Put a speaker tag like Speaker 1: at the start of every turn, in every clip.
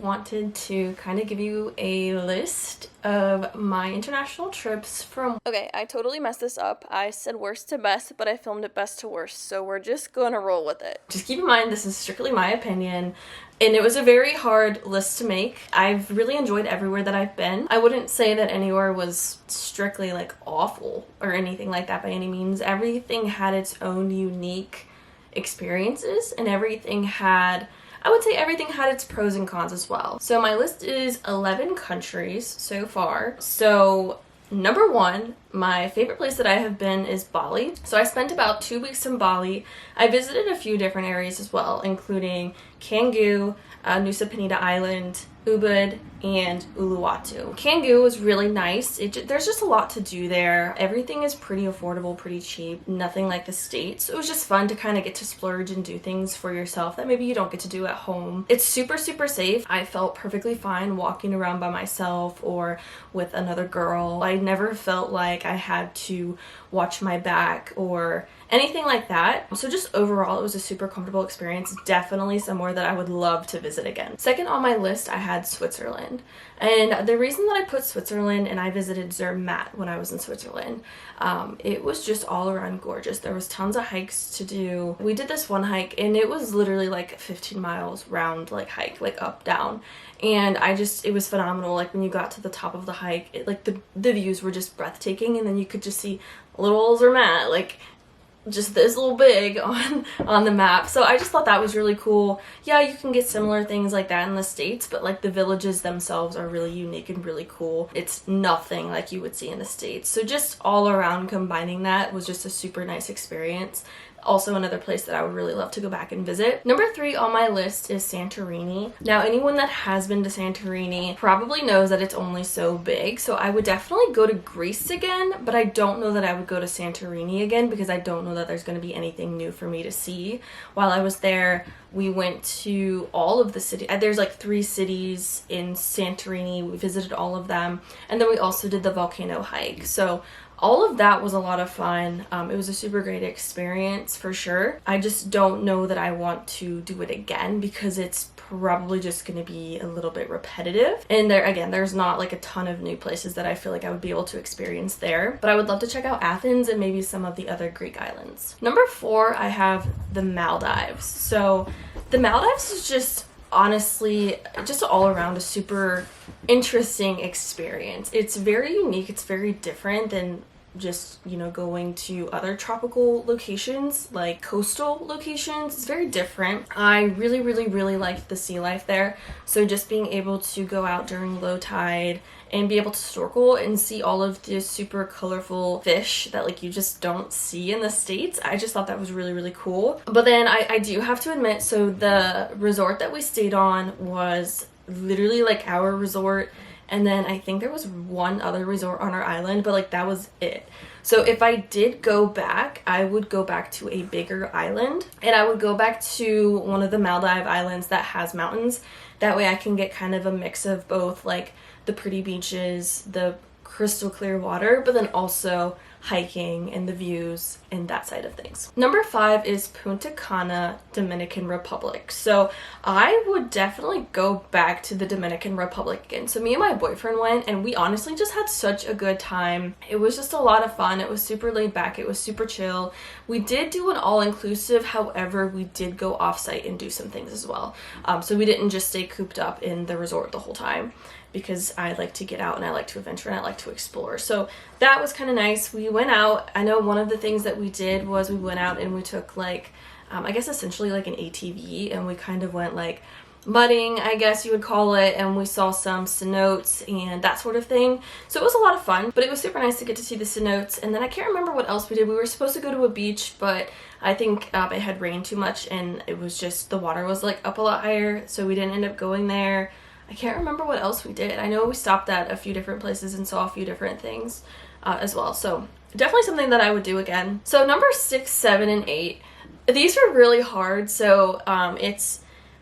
Speaker 1: wanted to kind of give you a list of my international trips from... Okay, I totally messed this up. I said worst to best, but I filmed it best to worst, so we're just gonna roll with it. Just keep in mind, this is strictly my opinion, and it was a very hard list to make. I've really enjoyed everywhere that I've been. I wouldn't say that anywhere was strictly like awful or anything like that by any means. Everything had its own unique experiences, and I would say everything had its pros and cons as well. So my list is 11 countries so far. So number one, my favorite place that I have been is Bali. So I spent about 2 weeks in Bali. I visited a few different areas as well, including Canggu, Nusa Penida Island, Ubud, and Uluwatu. Canggu was really nice. There's just a lot to do there. Everything is pretty affordable, pretty cheap, nothing like the States. It was just fun to kind of get to splurge and do things for yourself that maybe you don't get to do at home. It's super, super safe. I felt perfectly fine walking around by myself or with another girl. I never felt like I had to watch my back or anything like that. So just overall, it was a super comfortable experience. Definitely somewhere that I would love to visit again. Second on my list, I had Switzerland. And the reason that I put Switzerland, and I visited Zermatt when I was in Switzerland, it was just all around gorgeous. There was tons of hikes to do. We did this one hike and it was literally like 15 miles round like hike, like up, down. And it was phenomenal. Like when you got to the top of the hike, the views were just breathtaking, and then you could just see little Zermatt, like just this little big on the map. So I just thought that was really cool. Yeah, you can get similar things like that in the States, but like the villages themselves are really unique and really cool. It's nothing like you would see in the States. So just all around combining that was just a super nice experience. Also another place that I would really love to go back and visit. Number 3 on my list is Santorini. Now, anyone that has been to Santorini probably knows that it's only so big, so I would definitely go to Greece again, but I don't know that I would go to Santorini again because I don't know that there's going to be anything new for me to see. While I was there, we went to all of the cities. There's like 3 cities in Santorini. We visited all of them, and then we also did the volcano hike. So all of that was a lot of fun. It was a super great experience for sure. I just don't know that I want to do it again because it's probably just going to be a little bit repetitive. And there's not like a ton of new places that I feel like I would be able to experience there. But I would love to check out Athens and maybe some of the other Greek islands. Number 4, I have the Maldives. So the Maldives is just honestly just all around a super interesting experience. It's very unique. It's very different than just, going to other tropical locations, like coastal locations. It's very different. I really, really, really liked the sea life there. So just being able to go out during low tide and be able to snorkel and see all of the super colorful fish that like you just don't see in the States. I just thought that was really, really cool. But then I do have to admit, so the resort that we stayed on was literally like our resort, and then I think there was one other resort on our island, but like that was it. So if I did go back, I would go back to a bigger island, and I would go back to one of the Maldive islands that has mountains. That way I can get kind of a mix of both like the pretty beaches, the crystal clear water, but then also hiking and the views and that side of things. Number 5 is Punta Cana, Dominican Republic. So I would definitely go back to the Dominican Republic again. So me and my boyfriend went, and we honestly just had such a good time. It was just a lot of fun. It was super laid back. It was super chill. We did do an all-inclusive. However, we did go off-site and do some things as well. So we didn't just stay cooped up in the resort the whole time, because I like to get out and I like to adventure and I like to explore. So that was kind of nice. We went out. I know one of the things that we did was we went out and we took like, I guess essentially like an ATV, and we kind of went like mudding, I guess you would call it, and we saw some cenotes and that sort of thing. So it was a lot of fun, but it was super nice to get to see the cenotes. And then I can't remember what else we did. We were supposed to go to a beach, but I think it had rained too much, and it was just, the water was like up a lot higher, so we didn't end up going there. I can't remember what else we did. I know we stopped at a few different places and saw a few different things as well. So definitely something that I would do again. So number 6, 7, and 8. These were really hard. So I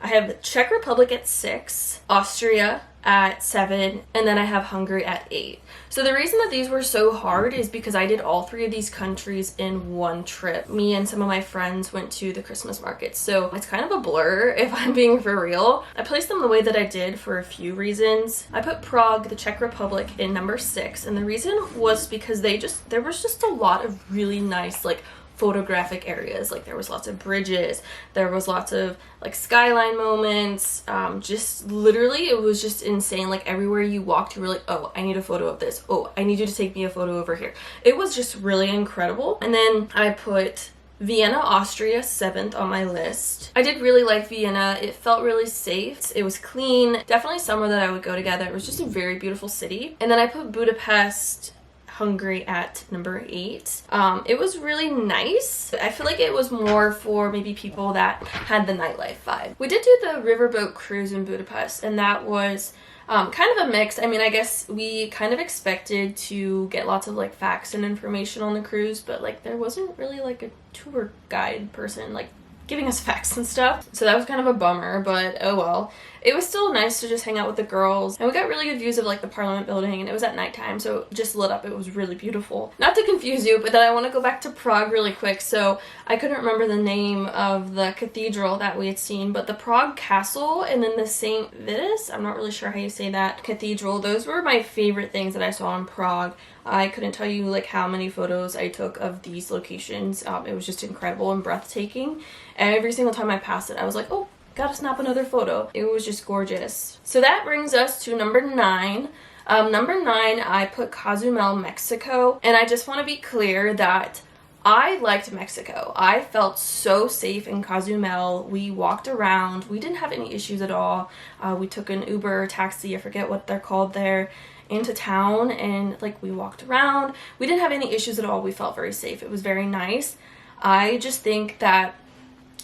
Speaker 1: have Czech Republic at 6, Austria, at 7, and then I have Hungary at 8. So the reason that these were so hard is because I did all 3 of these countries in one trip. Me and some of my friends went to the Christmas market, so it's kind of a blur if I'm being for real. I placed them the way that I did for a few reasons. I put Prague, the Czech Republic, in number 6, and the reason was because there was just a lot of really nice, like, photographic areas. Like, there was lots of bridges, there was lots of like skyline moments, just literally it was just insane. Like, everywhere you walked you were like, oh, I need a photo of this, oh, I need you to take me a photo over here. It was just really incredible. And then I put Vienna, Austria, 7th on my list. I did really like Vienna. It felt really safe. It was clean. Definitely somewhere that I would go together. It was just a very beautiful city. And then I put Budapest, Hungary at number 8. It was really nice. I feel like it was more for maybe people that had the nightlife vibe. We did do the riverboat cruise in Budapest, and that was kind of a mix. I mean, I guess we kind of expected to get lots of like facts and information on the cruise, but like there wasn't really like a tour guide person like giving us facts and stuff. So that was kind of a bummer, but oh well. It was still nice to just hang out with the girls, and we got really good views of like the Parliament building, and it was at nighttime, so it just lit up. It was really beautiful. Not to confuse you, but then I want to go back to Prague really quick. So I couldn't remember the name of the cathedral that we had seen, but the Prague Castle and then the St. Vitus, I'm not really sure how you say that, cathedral, those were my favorite things that I saw in Prague. I couldn't tell you like how many photos I took of these locations. It was just incredible and breathtaking. Every single time I passed it, I was like, oh, gotta snap another photo. It was just gorgeous. So that brings us to number 9. Number 9, I put Cozumel, Mexico, and I just want to be clear that I liked Mexico. I felt so safe in Cozumel. We walked around. We didn't have any issues at all. We took an Uber, taxi, I forget what they're called there, into town, and like we walked around. We didn't have any issues at all. We felt very safe. It was very nice. I just think that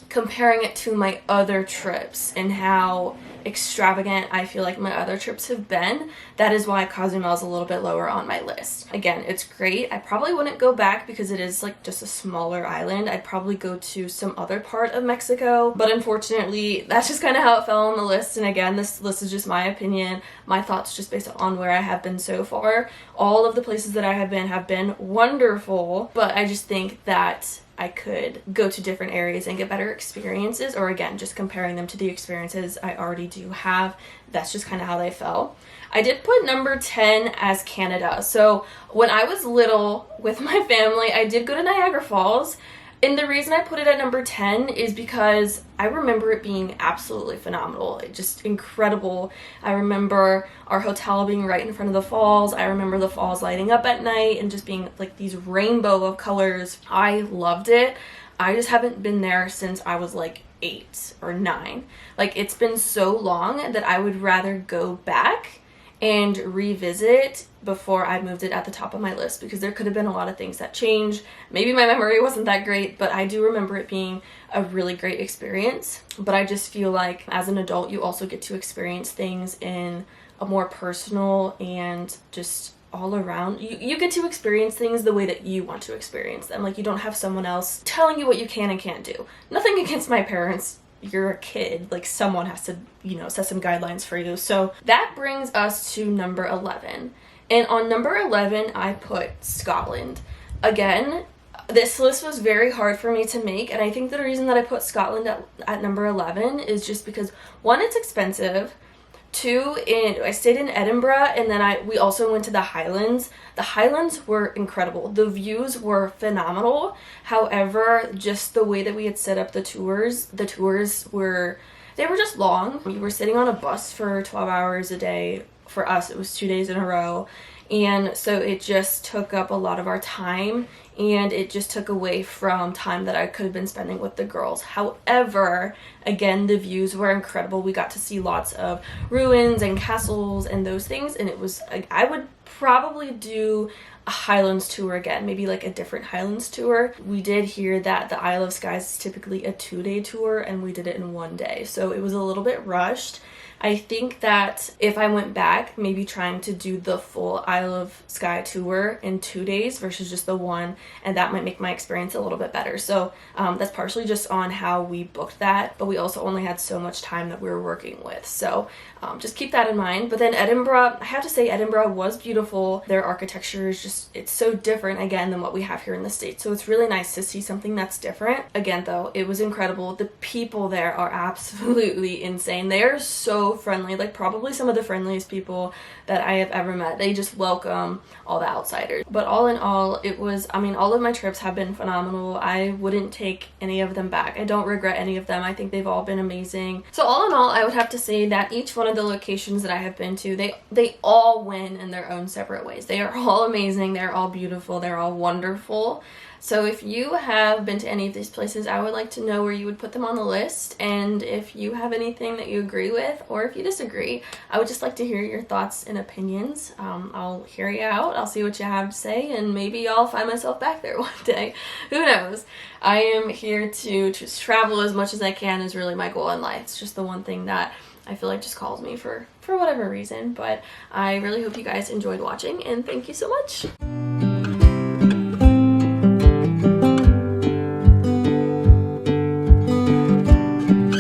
Speaker 1: comparing it to my other trips and how extravagant I feel like my other trips have been, that is why Cozumel is a little bit lower on my list. Again, it's great. I probably wouldn't go back because it is like just a smaller island. I'd probably go to some other part of Mexico, but unfortunately that's just kind of how it fell on the list. And again, this list is just my opinion, my thoughts just based on where I have been so far. All of the places that I have been wonderful, but I just think that I could go to different areas and get better experiences, or again, just comparing them to the experiences I already do have. That's just kind of how they fell. I did put number 10 as Canada. So when I was little with my family, I did go to Niagara Falls. And the reason I put it at number 10 is because I remember it being absolutely phenomenal. It just incredible. I remember our hotel being right in front of the falls. I remember the falls lighting up at night and just being like these rainbow of colors. I loved it. I just haven't been there since I was like 8 or 9. Like, it's been so long that I would rather go back and revisit before I moved it at the top of my list, because there could have been a lot of things that changed. Maybe my memory wasn't that great, but I do remember it being a really great experience. But I just feel like as an adult, you also get to experience things in a more personal and just all around. You get to experience things the way that you want to experience them. Like, you don't have someone else telling you what you can and can't do. Nothing against my parents. You're a kid, like someone has to, set some guidelines for you. So that brings us to number 11. And on number 11, I put Scotland. Again, this list was very hard for me to make, and I think the reason that I put Scotland at number 11 is just because, one, it's expensive. 2, I stayed in Edinburgh, and then we also went to the Highlands. The Highlands were incredible. The views were phenomenal. However, just the way that we had set up the tours were just long. We were sitting on a bus for 12 hours a day. For us, it was 2 days in a row. And so it just took up a lot of our time, and it just took away from time that I could have been spending with the girls. However, again, the views were incredible. We got to see lots of ruins and castles and those things, and it was, I would probably do a Highlands tour again, maybe like a different Highlands tour. We did hear that the Isle of Skye is typically a 2-day tour, and we did it in 1 day, so it was a little bit rushed. I think that if I went back, maybe trying to do the full Isle of Skye tour in 2 days versus just the one, and that might make my experience a little bit better. So that's partially just on how we booked that, but we also only had so much time that we were working with. So just keep that in mind. But then Edinburgh, I have to say Edinburgh was beautiful. Their architecture is just, it's so different again than what we have here in the States. So it's really nice to see something that's different. Again though, it was incredible. The people there are absolutely insane. They are so friendly, like probably some of the friendliest people that I have ever met. They just welcome all the outsiders. But all in all, it was, I mean, all of my trips have been phenomenal. I wouldn't take any of them back. I don't regret any of them. I think they've all been amazing. So all in all, I would have to say that each one of the locations that I have been to, they all win in their own separate ways. They are all amazing. They're all beautiful. They're all wonderful. So if you have been to any of these places, I would like to know where you would put them on the list, and if you have anything that you agree with or if you disagree, I would just like to hear your thoughts and opinions. I'll hear you out, I'll see what you have to say, and maybe I'll find myself back there one day. Who knows? I am here to just travel as much as I can is really my goal in life. It's just the one thing that I feel like just calls me for whatever reason. But I really hope you guys enjoyed watching, and thank you so much.